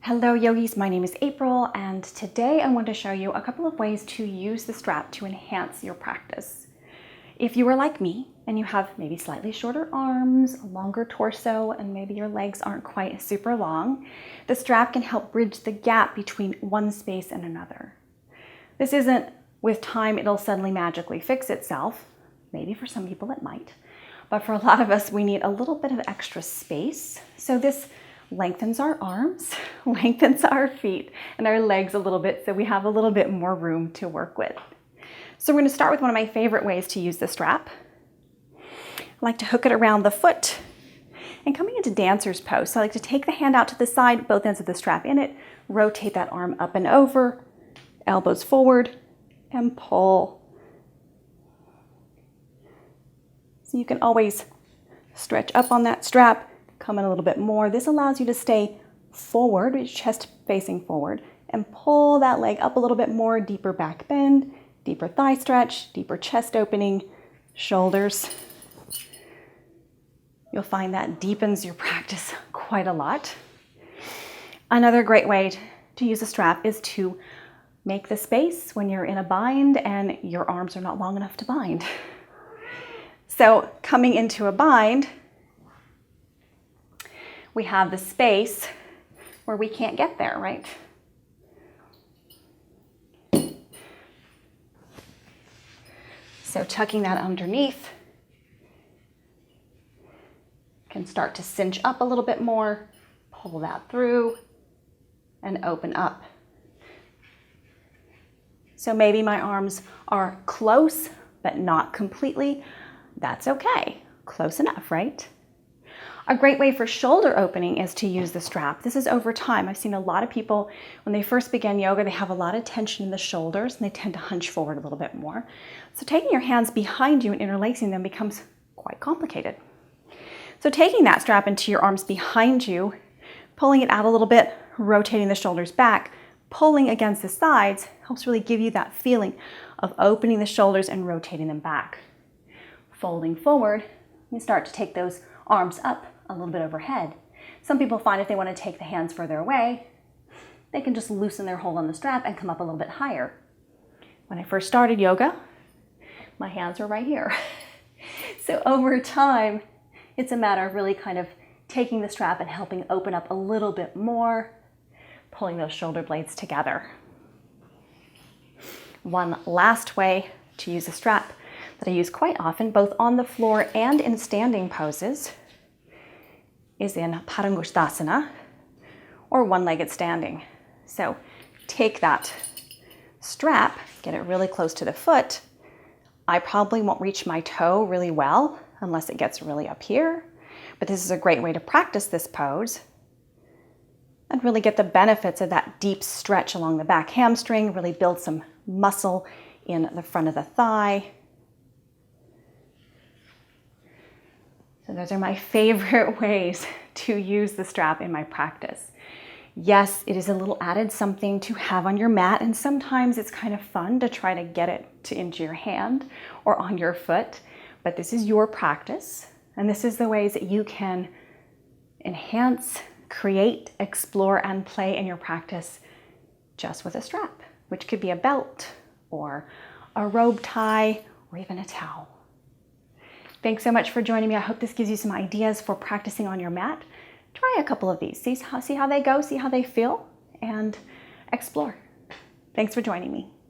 Hello yogis, my name is April, and today I want to show you a couple of ways to use the strap to enhance your practice. If you are like me and you have maybe slightly shorter arms, a longer torso, and maybe your legs aren't quite super long, the strap can help bridge the gap between one space and another. This isn't with time it'll suddenly magically fix itself. Maybe for some people it might, but for a lot of us we need a little bit of extra space. So this lengthens our arms, lengthens our feet and our legs a little bit so we have a little bit more room to work with. So we're going to start with one of my favorite ways to use the strap. I like to hook it around the foot and coming into dancer's pose. So I like to take the hand out to the side, both ends of the strap in it, rotate that arm up and over, elbows forward and pull. So you can always stretch up on that strap, come in a little bit more. This allows you to stay forward, with your chest facing forward, and pull that leg up a little bit more, deeper back bend, deeper thigh stretch, deeper chest opening, shoulders. You'll find that deepens your practice quite a lot. Another great way to use a strap is to make the space when you're in a bind and your arms are not long enough to bind. So coming into a bind, we have the space where we can't get there, right? So tucking that underneath can start to cinch up a little bit more, pull that through, and open up. So maybe my arms are close, but not completely. That's okay. Close enough, right? A great way for shoulder opening is to use the strap. This is over time. I've seen a lot of people, when they first begin yoga, they have a lot of tension in the shoulders and they tend to hunch forward a little bit more. So taking your hands behind you and interlacing them becomes quite complicated. So taking that strap into your arms behind you, pulling it out a little bit, rotating the shoulders back, pulling against the sides helps really give you that feeling of opening the shoulders and rotating them back. Folding forward, you start to take those arms up a little bit overhead. Some people find if they want to take the hands further away, they can just loosen their hold on the strap and come up a little bit higher. When I first started yoga, my hands were right here. So over time, it's a matter of really kind of taking the strap and helping open up a little bit more, pulling those shoulder blades together. One last way to use a strap that I use quite often, both on the floor and in standing poses, is in Padangusthasana, or one-legged standing. So take that strap, get it really close to the foot. I probably won't reach my toe really well unless it gets really up here, but this is a great way to practice this pose and really get the benefits of that deep stretch along the back hamstring, really build some muscle in the front of the thigh. So those are my favorite ways to use the strap in my practice. Yes, it is a little added something to have on your mat, and sometimes it's kind of fun to try to get it into your hand or on your foot, but this is your practice, and this is the ways that you can enhance, create, explore, and play in your practice just with a strap, which could be a belt or a robe tie or even a towel. Thanks so much for joining me. I hope this gives you some ideas for practicing on your mat. Try a couple of these, see how they go, see how they feel, and explore. Thanks for joining me.